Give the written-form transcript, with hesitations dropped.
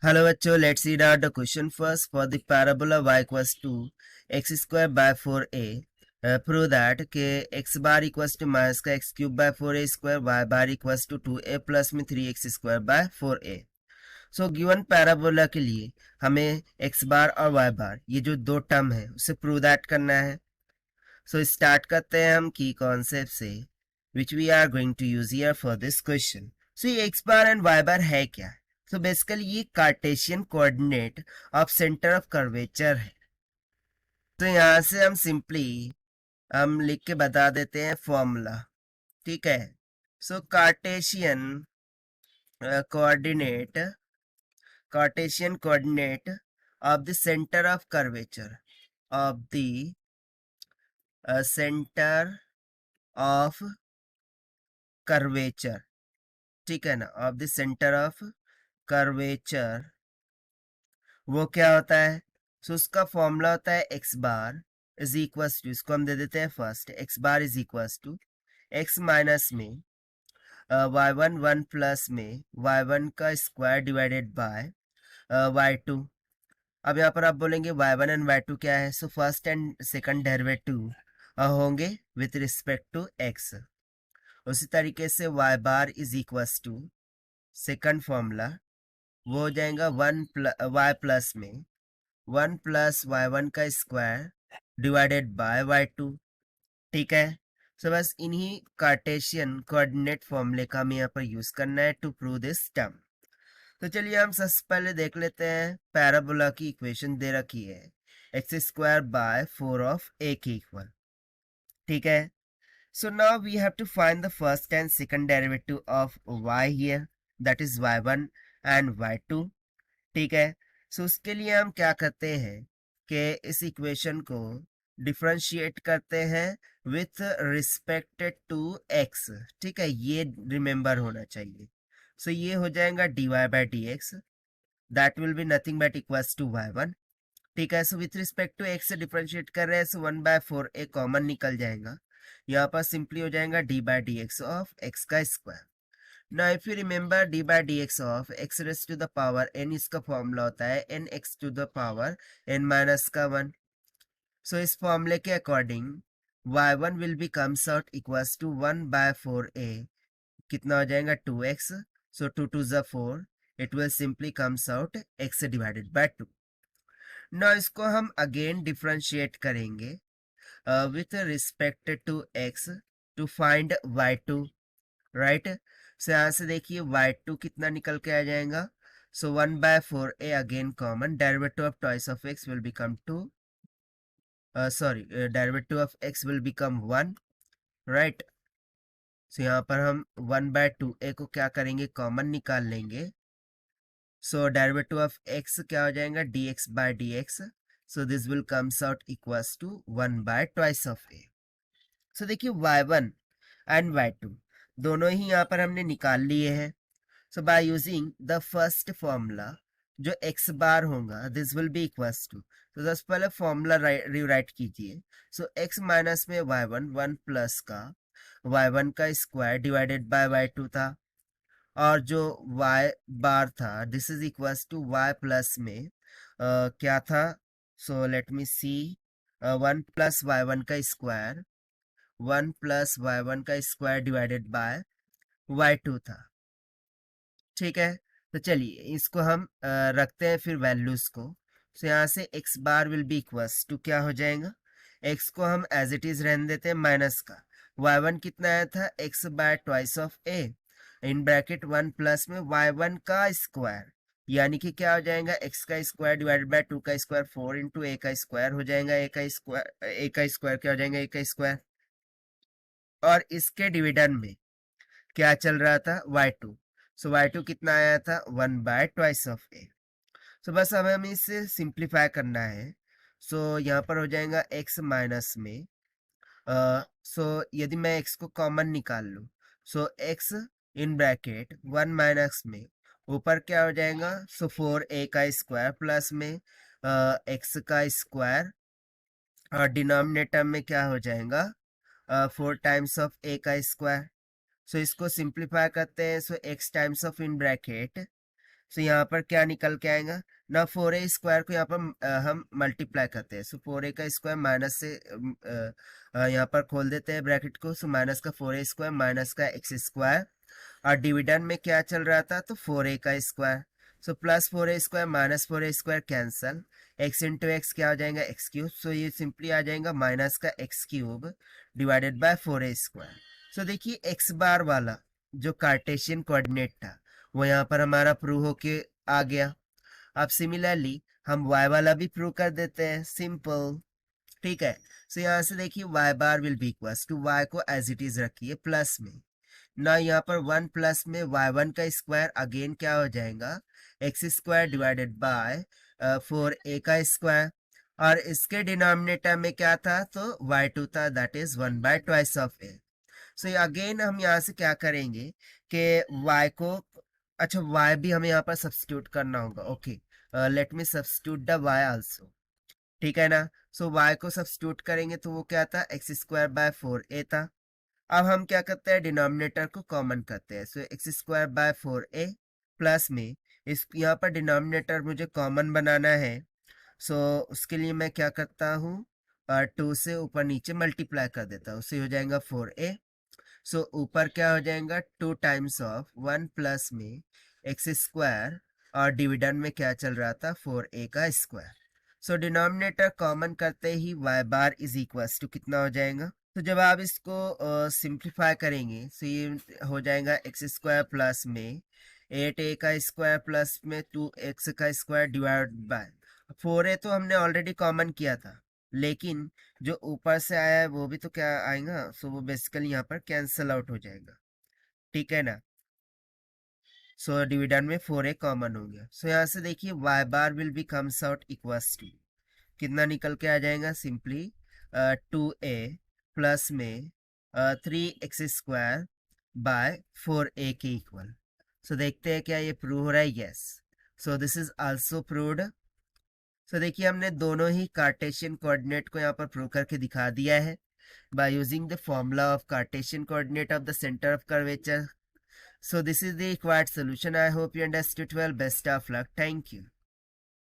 Hello बच्चों, let's read out the question first. For the parabola y equals to x square by 4a, prove that के x bar equals to minus का x cube by 4a square, y bar equals to 2a plus में 3x square by 4a. So given parabola के लिए हमें x bar और y bar ये जो दो टर्म है उसे prove that करना है. So start करते हैं हम की concept से which we are going to use here for this question. So ये x bar and y bar है क्या? तो बेसिकली ये Cartesian coordinate of centre of curvature है. तो यहाँ से हम सिंपली हम लिख के बता देते हैं फॉर्मूला. ठीक है. So Cartesian coordinate of the centre of curvature centre of curvature. ठीक है ना. Of the centre of curvature वो क्या होता है? सो उसका फॉर्मूला होता है x bar is equals to, इसको हम दे देते हैं first, x bar is equals to x minus में y1 प्लस में y1 का स्क्वायर डिवाइडेड बाय y2. अब यहाँ पर आप बोलेंगे y1 एंड y2 क्या है? So first and second derivative होंगे विथ रिस्पेक्ट टू x. उसी तरीके से y bar is equals to second formula वो हो जाएगा y प्लस में 1 प्लस y1 का स्क्वायर डिवाइडेड बाय y2. ठीक है. सो बस इन्हीं कार्टेशियन कोऑर्डिनेट फॉर्मूले का हमें यहाँ पर यूज करना है टू प्रूव दिस टर्म. तो चलिए हम सबसे पहले देख लेते हैं. पैराबोला की इक्वेशन दे रखी है x square by 4 of a के इक्वल. ठीक है. So now we have to find the first and second derivative of y here, that is y1 and y2. ठीक है. सो उसके लिए हम क्या करते हैं कि इस इक्वेशन को डिफरेंशिएट करते हैं विथ रिस्पेक्टेड टू x. ठीक है. ये रिमेंबर होना चाहिए. सो ये हो जाएगा dy by d x, that will be nothing but equals to y1. ठीक है. So with respect to x से डिफरेंशिएट कर रहे हैं, सो 1/4 ए कॉमन निकल जाएगा. यहाँ पर सिंपली हो जाएगा D by d x of x का square. Now if you remember d by dx of x raised to the power n, इसका फॉर्मूला होता है n x to the power n minus का 1. सो इस फॉर्मूले के according y1 will be comes out equals to 1/4a. कितना हो जाएगा 2x. So 2 2 is 4. It will simply comes out x divided by 2. Now इसको हम अगेन डिफरेंशिएट करेंगे with respect to x to find y2. Right. So यहाँ से देखिए y2 कितना निकल के आ जाएगा. So 1/4a again common, derivative of twice of x will become 2, derivative of x will become 1. Right. So यहाँ पर हम 1/2a को क्या करेंगे, कॉमन निकाल लेंगे. सो डेरिवेटिव ऑफ x क्या हो जाएगा, dx by dx. So this will comes out equals to 1/2 of a. So देखिए y1 एंड y2 दोनों ही यहाँ पर हमने निकाल लिए हैं. So by using the first formula जो x बार होगा this will be equals to, तो सबसे पहले फॉर्मूला रिराइट कीजिए. सो x माइनस में y1 1 प्लस का y1 का स्क्वायर डिवाइडेड बाय y2 था, और जो y बार था this is equals to y plus में क्या था. सो लेट मी सी, 1 प्लस y1 का स्क्वायर, 1 प्लस y1 का स्क्वायर डिवाइडेड बाय y2 था. ठीक है. तो चलिए इसको हम रखते हैं फिर वैल्यूज को. सो यहाँ से x bar will be equals to क्या हो जाएगा, x को हम एज इट इज रहने देते हैं माइनस का. y1 कितना आया था, x bye twice of a in bracket 1 plus में y1 का स्क्वायर, यानी कि क्या हो जाएगा, x का स्क्वायर डिवाइडेड बाय 2 का स्क्वायर, 4 इंटू a का स्क्वायर हो जाएगा. a का स्क्वायर क्या हो जाएगा, a का स्क्वायर. और इसके डिविडेंड में क्या चल रहा था, y2. सो y2 कितना आया था, 1/2 ऑफ a. सो बस अब हमें इसे सिंप्लीफाई करना है. सो यहाँ पर हो जाएगा x माइनस में, सो यदि मैं x को कॉमन निकाल लूँ, सो x इन ब्रैकेट 1 माइनस में ऊपर क्या हो जाएगा, सो 4a का स्क्वायर प्लस में x का स्क्वायर, और डिनोमिनेटर में क्या हो जाएगा, 4 टाइम्स ऑफ a का स्क्वायर. सो इसको सिंप्लीफाई करते हैं. सो x times of in bracket सो यहाँ पर क्या निकल के आएगा ना, 4a स्क्वायर को यहाँ पर हम मल्टीप्लाई करते हैं। सो 4a का स्क्वायर माइनस से यहाँ पर खोल देते हैं ब्रैकेट को। सो माइनस का 4a स्क्वायर माइनस का एक्स स्क्वायर, और डिविडेंड में क्या चल रहा था तो 4a का square. So plus 4a square minus 4a square cancel, x into x क्या हो जाएगा एक्स क्यूब। सो ये सिंपली आ जाएगा माइनस का x cube divided by 4a square. So देखिए एक्स बार वाला जो कार्टेशियन कोऑर्डिनेट था वो यहाँ पर हमारा प्रूव होके आ गया। अब सिमिलरली हम y वाला भी प्रूव कर देते हैं, सिंपल। ठीक है, सो यहाँ से देखिए y bar will be equals to, y को एज इट इज रखिए प्लस में ना, यहाँ पर 1 प्लस में y1 का स्क्वायर अगेन क्या हो जाएगा x square divided by 4a का स्क्वायर, और इसके डिनोमिनेटर में क्या था तो y2 था, that is 1 bye twice of a। So again हम यहाँ से क्या करेंगे कि y को, अच्छा y भी हमें यहाँ पर सब्स्टिट्यूट करना होगा। Okay, let me substitute the y also, ठीक है ना। सो y को सब्स्टिट्यूट करेंगे तो वो क्या था एक्स स्क्वायर बाय 4a था। अब हम क्या करते हैं डिनोमिनेटर को कॉमन करते हैं। So x square by 4a plus में इस यहाँ पर डिनोमिनेटर मुझे कॉमन बनाना है। सो उसके लिए मैं क्या करता हूँ 2 से ऊपर नीचे मल्टीप्लाई कर देता हूँ, उससे हो जाएगा 4a। सो ऊपर क्या हो जाएगा 2 टाइम्स ऑफ 1 प्लस में एक्स स्क्वायर, और डिविडेंड में क्या चल रहा था 4a का स्क्वायर। सो डिनोमिनेटर कॉमन करते ही y bar is equals to कितना हो जाएगा, तो जब आप इसको सिंप्लीफाई करेंगे तो ये हो जाएगा एक्स स्क्वायर प्लस में 8a का स्क्वायर प्लस में 2x का स्क्वायर डिवाइड बाय 4a तो हमने ऑलरेडी कॉमन किया था, लेकिन जो ऊपर से आया है वो भी तो क्या आएगा, सो वो बेसिकली यहाँ पर कैंसल आउट हो जाएगा, ठीक है ना। सो डिविडेंड में 4a कॉमन हो गया। सो यहाँ से देखिए y bar will be comes out equals to कितना निकल के आ जाएगा, सिंपली 2a प्लस में 3x स्क्वायर बाय 4a के इक्वल। सो देखते हैं क्या ये प्रूव हो रहा है, yes. So this is also proved. सो देखिए हमने दोनों ही कार्टेशियन कोऑर्डिनेट को यहाँ पर प्रूव करके दिखा दिया है bye using the formula of Cartesian coordinate of the centre of curvature. So this is the required solution. I hope you understood well. Best of luck. Thank you.